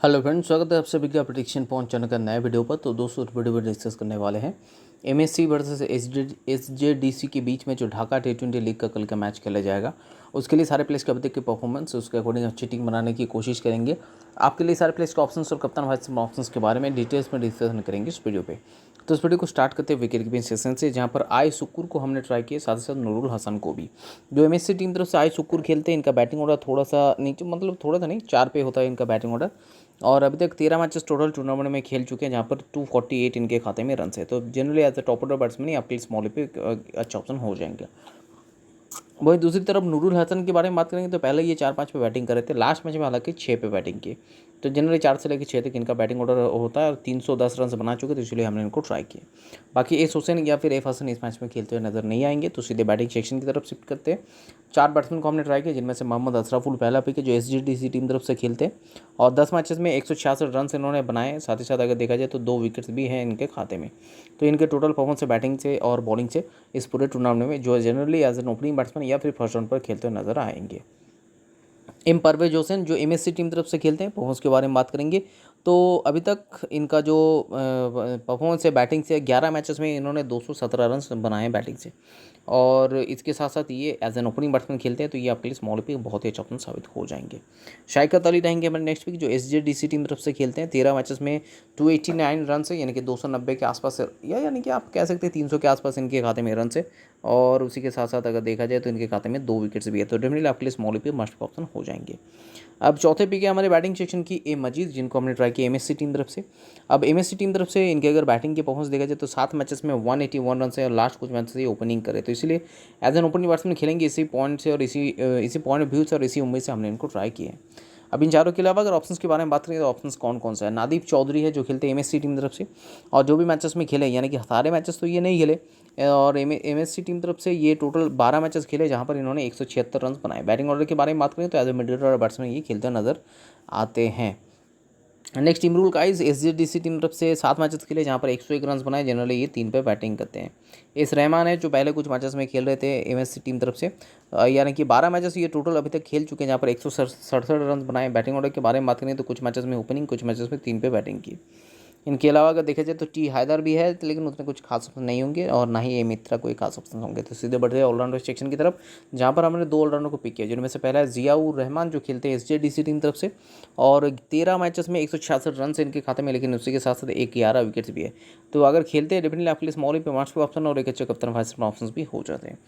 Hello friends, स्वागत है आप सभी का प्रेडिक्शन पॉइंट चैनल का नया वीडियो पर। तो दोस्तों इस वीडियो में डिस्कस करने वाले हैं एमएससी वर्सेस एसजेडीसी के बीच में जो ढाका T20 लीग का कल का मैच खेला जाएगा, उसके लिए सारे प्लेयर्स के अभी तक की परफॉर्मेंस, उसके अकॉर्डिंग अच्छी टीम बनाने की कोशिश करेंगे। आपके लिए सारे प्लेयर्स के ऑप्शंस और कप्तान वाइस ऑप्शंस के बारे में डिटेल्स में डिस्कशन करेंगे इस वीडियो पे। तो इस वीडियो को स्टार्ट करते हैं विकेट कीपिंग सेशन से, जहाँ पर आई शुक्र को हमने ट्राई किया, साथ ही साथ नूरुल हसन को भी। जो एमएससी टीम तरफ से आई शुक्र खेलते हैं, इनका बैटिंग ऑर्डर थोड़ा सा नीचे, मतलब थोड़ा सा नहीं, 4 पे होता है इनका बैटिंग ऑर्डर। और अभी तक 13 मैचेस टोटल टूर्नामेंट में खेल चुके हैं, जहाँ पर 248 इनके खाते में रन है। तो generally as a top order batsman ही आपके लिए स्मॉल पे अच्छा ऑप्शन हो जाएंगे। वहीं दूसरी तरफ नूरुल हसन के बारे में बात करेंगे तो पहले ये 4-5 पे बैटिंग कर रहे थे, लास्ट मैच में हालांकि 6 पे बैटिंग की। तो जनरली 4 से लेकर 6 तक इनका बैटिंग ऑर्डर होता है और 310 रन बना चुके, तो इसलिए हमने इनको ट्राई किया। बाकी एस हुसैन या फिर एफ हसन इस मैच में खेलते हुए नजर नहीं आएंगे, तो सीधे बैटिंग सेक्शन की तरफ शिफ्ट करते हैं। 4 बैट्समैन को हमने ट्राई किया, जिनमें से मोहम्मद अशरफुल पहला पिक है, जो एसजीडीसी टीम तरफ से खेलते हैं और 10 मैचेस में 166 रन इन्होंने बनाए। साथ ही साथ अगर देखा जाए तो 2 विकेट्स भी हैं इनके खाते में। तो इनके टोटल परफॉर्मेंस है बैटिंग से और बॉलिंग से इस पूरे टूर्नामेंट में, जो generally as an opening batsman या फिर फर्स्ट राउंड पर खेलते हुए नजर आएंगे। परवेज हुसैन जो एमएससी टीम तरफ से खेलते हैं, परफॉर्मेंस के बारे में बात करेंगे तो अभी तक इनका जो परफॉर्मेंस है बैटिंग से, 11 मैचेस में इन्होंने 217 रन बनाए हैं बैटिंग से। और इसके साथ साथ ये एज एन ओपनिंग बैट्समैन खेलते हैं, तो ये आपके लिए स्मॉल पे बहुत ही अच्छा ऑप्शन साबित हो जाएंगे। शाइकत अली रहेंगे हमारे नेक्स्ट पिक, जो एसजेडीसी टीम तरफ से खेलते हैं। 13 मैचेस में 289 रन है, यानी कि 290 के आसपास, या यानी कि आप कह सकते हैं 300 के आसपास इनके खाते में रन है। और उसी के साथ साथ अगर देखा जाए तो इनके खाते में 2 विकेट्स भी है, तो डेफिनेटली आपके लिए स्मॉल पे मस्ट ऑप्शन हो जाएंगे। अब चौथे पिक है हमारे बैटिंग सेक्शन की ए मजीद, जिनको हमने ट्राई किया एमएससी टीम तरफ से। अब एमएससी टीम तरफ से इनके अगर बैटिंग की परफॉर्मेंस देखा जाए तो 7 मैचेस में 181 रन है और लास्ट कुछ मैच से ओपनिंग करे, तो इसलिए एज एन ओपनिंग बैट्समैन खेलेंगे इसी पॉइंट से और इसी पॉइंट ऑफ व्यू से और इसी उम्मीद से हमने इनको ट्राई किया है। अब इन चारों के अलावा अगर ऑप्शंस के बारे में बात करें तो ऑप्शंस कौन कौन सा है। नादीप चौधरी है, जो खेलते हैं एमएससी टीम तरफ से, और जो भी मैचेस में खेले, यानी कि सारे मैचेस तो ये नहीं खेले, और एमएससी टीम तरफ से ये टोटल 12 मैचेस खेले, जहाँ पर इन्होंने 176 रन बनाए। बैटिंग ऑर्डर के बारे में बात करें तो as a middle order batsman ये खेलते नजर आते हैं। Next Imrul Kayes SGDC team तरफ से 7 मैचेस खेले, जहाँ पर 101 रन बनाए। जनरली ये 3 पे बैटिंग करते हैं। इस रहमान है, जो पहले कुछ मैचेस में खेल रहे थे एमएससी टीम तरफ से, यानी कि 12 मैचेस ये टोटल अभी तक खेल चुके हैं, जहाँ पर 167 रन बनाए। बैटिंग ऑर्डर के बारे में बात करें तो कुछ मैचेस में ओपनिंग, कुछ मैचेस में 3 पे बैटिंग की। इनके अलावा अगर देखा जाए तो टी हैदर भी है, लेकिन उतने कुछ खास ऑप्शन नहीं होंगे, और ना ही ए मित्रा कोई खास ऑप्शन होंगे। तो सीधे बढ़ रहे ऑलराउंडर सेक्शन की तरफ, जहाँ पर हमने 2 ऑलराउंडर को पिक किया, जिनमें से पहला है जियाउर रहमान, जो खेलते हैं एसजेडीसी टीम तरफ से, और 13 मैचेस में 166 रन इनके खाते में, लेकिन उसी के साथ साथ 11 विकेट्स भी है। तो अगर खेलते हैं डेफिनेटली आपके लिए स्मॉल पे मार्क्स पे ऑप्शन और एक अच्छे कप्तान वाइस ऑप्शन भी हो जाते हैं।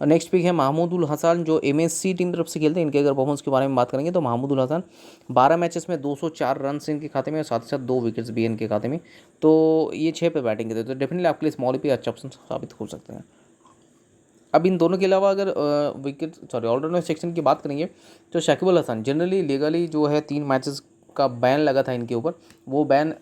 नेक्स्ट पिक है महमूदुल हसन, जो एमएससी टीम तरफ से खेलते हैं। इनके अगर परफॉर्मेंस के बारे में बात करेंगे तो महमूदुल हसन 12 मैचेस में 204 रन इनके खाते में, और साथ ही साथ 2 विकेट्स भी इनके खाते में। तो ये 6 पे बैटिंग करते हैं, तो डेफिनेटली आपके लिए स्मॉल पे अच्छा ऑप्शन साबित हो सकते हैं। अब इन दोनों के अलावा अगर ऑलराउंडर सेक्शन की बात करेंगे तो शकीब अल हसन, जनरली लीगली जो है 3 मैचेस का बैन लगा था इनके ऊपर, वो बैन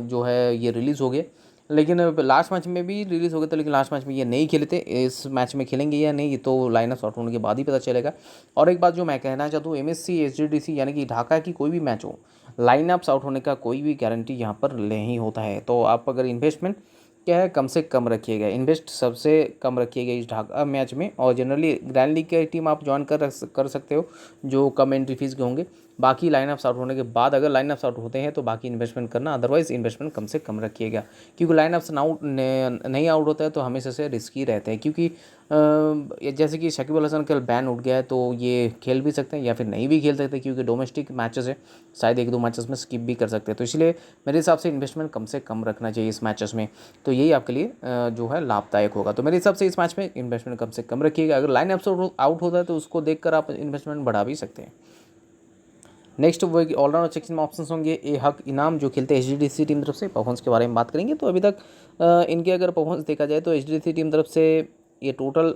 जो है ये रिलीज़ हो गया। लेकिन लास्ट मैच में भी रिलीज़ हो गया था, लेकिन लास्ट मैच में ये नहीं खेले थे। इस मैच में खेलेंगे या नहीं, ये तो लाइन ऑफ आउट होने के बाद ही पता चलेगा। और एक बात जो मैं कहना चाहता हूँ, एमएससी एसजीडीसी यानी कि ढाका की कोई भी मैच हो, लाइन अप्स आउट होने का कोई भी गारंटी यहाँ पर नहीं होता है। तो आप अगर इन्वेस्टमेंट क्या है कम से कम रखिएगा, इन्वेस्ट सबसे कम रखिएगा इस ढाका मैच में। और जनरली ग्रैंड लीग की टीम आप ज्वाइन कर सकते हो, जो कम एंट्री फीस के होंगे। बाकी लाइन ऑफ आउट होने के बाद अगर लाइन ऑफ आउट होते हैं तो बाकी इन्वेस्टमेंट करना, अदरवाइज इन्वेस्टमेंट कम से कम रखिएगा, क्योंकि लाइन ऑफ आउट नहीं आउट होता है तो हमेशा से रिस्की रहते हैं। क्योंकि जैसे कि शकीब अल हसन कल बैन उठ गया है, तो ये खेल भी सकते हैं या फिर नहीं भी खेल सकते, क्योंकि डोमेस्टिक मैचेस है, शायद 1-2 मैचेस में स्किप भी कर सकते हैं। तो इसलिए मेरे हिसाब से इन्वेस्टमेंट कम से कम रखना चाहिए इस मैचेस में, तो यही आपके लिए जो है लाभदायक होगा। तो मेरे हिसाब से इस मैच में इन्वेस्टमेंट कम से कम रखिएगा। अगर लाइन ऑफ आउट होता है तो उसको देखकर आप इन्वेस्टमेंट बढ़ा भी सकते हैं। नेक्स्ट वो ऑलराउंडर सेक्शन में ऑप्शंस होंगे ए हक इनाम, जो खेलते हैं एचडीडीसी टीम तरफ से। परफॉर्मेंस के बारे में बात करेंगे तो अभी तक इनके अगर परफॉर्मेंस देखा जाए तो एचडीडीसी टीम तरफ से ये टोटल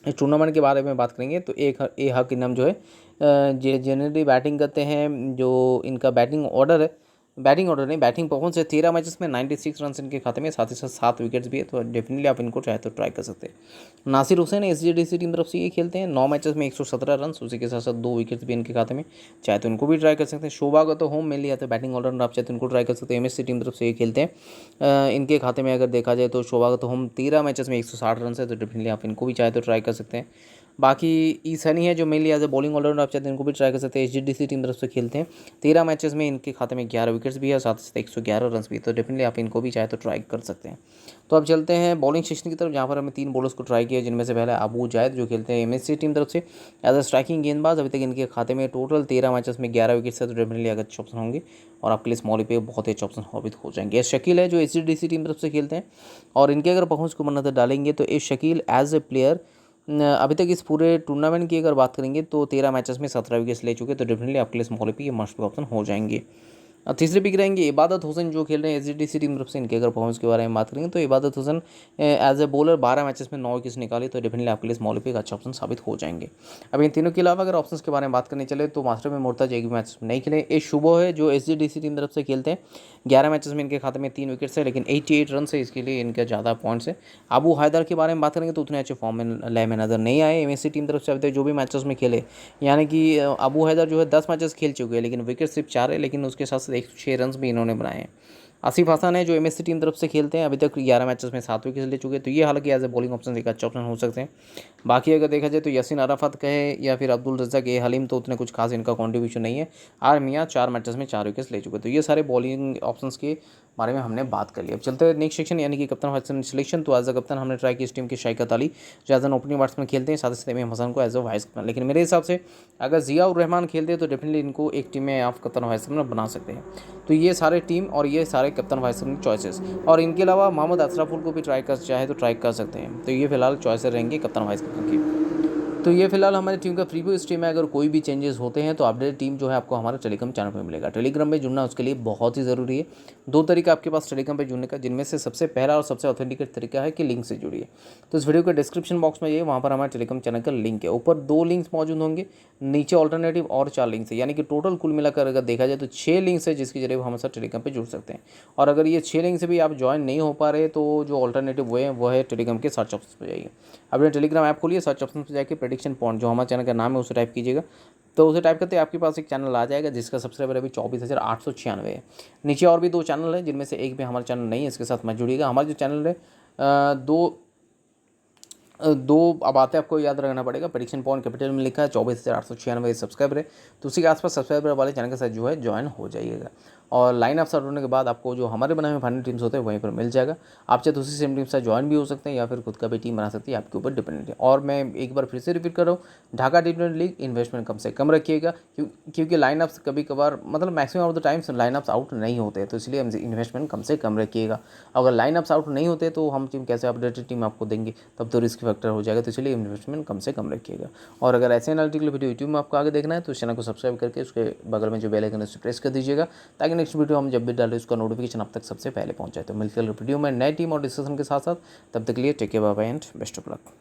इस टूर्नामेंट के बारे में बात करेंगे तो एक ए हक इनाम जो है जनरली बैटिंग करते हैं। जो इनका बैटिंग ऑर्डर है, बैटिंग परफॉर्मेंस है, 13 मैचेस में 96 रन इनके खाते में, साथ ही साथ 7 विकेट्स भी है। तो डेफिनेटली आप इनको चाहे तो ट्राई कर सकते हैं। नासिर हुसैन एसजीडीसी टीम तरफ से ये खेलते हैं, 9 मैचेस में 117 रन, उसी के साथ साथ 2 विकेट्स भी इनके खाते में, चाहे तो इनको भी ट्राई कर सकते हैं। शोभा तो होम में लिया था बैटिंग ऑर्डर, आप चाहे तो इनको ट्राई कर सकते हैं। एमएससी टीम तरफ से ये खेलते हैं। इनके खाते में अगर देखा जाए तो शोभा तो होम 13 मैचेस में 160 रन है, तो डेफिनेटली आप इनको भी चाहे तो ट्राई कर सकते हैं। बाकी ईशानी है जो mainly as a bowling allrounder आप चाहते हैं इनको भी ट्राई कर सकते हैं। एचजीडीसी टीम तरफ से खेलते हैं, 13 मैचेस में इनके खाते में 11 विकेट्स भी है, साथ ही साथ 111 रन भी, तो डेफिनेटली आप इनको भी चाहे तो ट्राई कर सकते हैं। तो अब चलते हैं बॉलिंग सेक्शन की तरफ, जहाँ पर हमें 3 बॉलर्स को ट्राई किया, जिनमें से पहले अबू जायद जो खेलते हैं एमएससी टीम तरफ से एज अ स्ट्राइकिंग गेंदबाज। अभी तक इनके खाते में टोटल 13 मैचेस में 11 विकेट्स है, तो डेफिनेटली अगर अच्छे ऑप्शन होंगे और आपके लिए स्मॉली पे बहुत ही अच्छे ऑप्शन साबित हो जाएंगे। एस शकील है जो एचजीडीसी टीम तरफ से खेलते हैं, और इनके अगर परफॉर्मेंस को नजर डालेंगे तो S Shakil as a player अभी तक इस पूरे टूर्नामेंट की अगर बात करेंगे तो 13 मैचेस में 17 विकेट्स ले चुके, तो डेफिनेटली आपके लिए स्मॉल पे ये मस्ट ऑप्शन हो जाएंगे। अब तीसरे पिक रहेंगे इबादत हुसैन जो खेल रहे हैं एचजीडीसी टीम तरफ से। इनके अगर परफॉर्मेंस के बारे में बात करेंगे तो Ibadat Hossain as a bowler 12 matches में 9 विकेट्स निकाले, तो डेफिनेटली आपके लिए स्मॉल पे एक अच्छा ऑप्शन साबित हो जाएंगे। अब इन तीनों के अलावा अगर ऑप्शंस के बारे में बात करने चले तो मास्टर में मुर्ताज एक भी मैच नहीं खेले। ए शुभो है जो एचजीडीसी टीम तरफ से खेलते हैं, 11 मैचेस में इनके खाते में 3 विकेट्स है, लेकिन 88 रन है, इसके लिए इनके ज़्यादा पॉइंट्स है। अबू हैदर के बारे में बात करेंगे तो उतने अच्छे फॉर्म में लय में नजर नहीं आए एमएससी टीम तरफ से अभी तक जो भी मैचेस में खेले, यानी कि अबू हैदर जो है 10 मैचेस खेल चुके हैं, लेकिन विकेट सिर्फ 4 है, लेकिन उसके साथ साथ 106 रन भी इन्होंने बनाए हैं। आसिफ हसन है जो एमएससी टीम तरफ से खेलते हैं, अभी तक 11 मैचेस में 7 विकेट ले चुके हैं, तो ये हालांकि एज ए बॉलिंग ऑप्शन एक अच्छा ऑप्शन हो सकते हैं। बाकी अगर देखा जाए तो यासीन अराफत कहे या फिर अब्दुल रज़ाक ए हलीम, तो उतने कुछ खास इनका कॉन्ट्रीब्यूशन नहीं है। आर मियाँ 4 मैचेस में 4 विकेट्स ले चुके हैं, तो ये सारे बॉलिंग ऑप्शंस के बारे में हमने बात कर ली। अब चलते हैं नेक्स्ट सेक्शन यानी कि कप्तान वाइस सिलेक्शन। तो एज अ कप्तान हमने ट्राई की इस टीम की शाइकत अली जो एज एन ओपनिंग बैट्समैन खेलते हैं, साथ ही साथ इमाम हसन को एज अ वाइस कप्तान, लेकिन मेरे हिसाब से अगर जिया उर रहमान खेलते हैं तो डेफिनेटली इनको एक टीम में आप कप्तान वाइस कप्तान बना सकते हैं। तो ये सारे टीम और ये सारे कप्तान वाइस कप्तान चॉइसेस, और इनके अलावा मोहम्मद अशरफुल को भी ट्राई कर चाहे तो ट्राई कर सकते हैं। तो ये फिलहाल चॉइसेस रहेंगे कप्तान वाइस कप्तान की। तो ये फिलहाल हमारी टीम का प्रीव्यू। इस टीम में अगर कोई भी चेंजेस होते हैं तो अपडेट टीम जो है आपको हमारे टेलीग्राम चैनल पर मिलेगा। टेलीग्राम में जुड़ना उसके लिए बहुत ही ज़रूरी है। 2 तरीका आपके पास टेलीग्राम पे जुड़ने का, जिनमें से सबसे पहला और सबसे ऑथेंटिकेट तरीका है कि लिंक से जुड़िए। तो इस वीडियो के डिस्क्रिप्शन बॉक्स में ये वहाँ पर हमारे टेलीग्राम चैनल का लिंक है। ऊपर 2 लिंक्स मौजूद होंगे, नीचे ऑल्टरनेटिव और 4 लिंक्स है, यानी कि टोटल कुल मिलाकर अगर देखा जाए तो 6 लिंक्स है, जिसके जरिए हम सब टेलीग्राम पर जुड़ सकते हैं। और अगर ये 6 लिंक से भी आप ज्वाइन नहीं हो पा रहे तो जो ऑल्टरनेटिव वे है वो है टेलीग्राम के सर्च ऑप्शन पर जाइए। अपने टेलीग्राम ऐप खोलिए, सर्च ऑप्शन पर जाकर प्रेडिक्शन पॉइंट जो हमारे चैनल का नाम है उसे टाइप कीजिएगा, तो उसे टाइप करते आपके पास एक चैनल आ जाएगा जिसका सब्सक्राइबर अभी 24,896 है। नीचे और भी 2 चैनल है, जिनमें से एक भी हमारा चैनल नहीं है, इसके साथ मत जुड़िएगा। हमारा जो चैनल है दो बातें आपको याद रखना पड़ेगा। प्रेडिक्शन पॉइंट कैपिटल में लिखा है, 24,896 सब्सक्राइबर है, तो उसी के आसपास सब्सक्राइबर वाले चैनल के साथ जो है ज्वाइन हो जाइएगा। और लाइन अप स्टार्ट होने के बाद आपको जो हमारे बनाए हुए फाइनल टीम्स होते हैं वहीं पर मिल जाएगा। आप चाहे दूसरी सेम टीम से ज्वाइन भी हो सकते हैं या फिर खुद का भी टीम बना सकते हैं, आपके ऊपर डिपेंडेंट है। और मैं एक बार फिर से रिपीट कर रहा हूँ, ढाका टी20 लीग इन्वेस्टमेंट कम से कम रखिएगा, क्योंकि लाइनअप्स कभी कभार मतलब maximum of the times line-ups out नहीं होते, तो इसलिए इन्वेस्टमेंट कम से कम रखिएगा। अगर लाइनअप्स आउट नहीं होते तो हम टीम कैसे अपडेटेड टीम आपको देंगे, तब तो रिस्क फैक्टर हो जाएगा, तो इसलिए इन्वेस्टमेंट कम से कम रखिएगा। और अगर ऐसे एनालिटिकल वीडियो यूट्यूब में आपको आगे देखना है तो इस चैनल को सब्सक्राइब करके उसके बगल में जो बेल आइकन है उसे प्रेस कर दीजिएगा, ताकि नेक्स्ट वीडियो हम जब भी डालें उसका नोटिफिकेशन आप तक सबसे पहले पहुंच जाए। तो मिलते हैं वीडियो में नए टीम और डिस्कशन के साथ साथ, तब तक के लिए take care, bye bye and best of luck.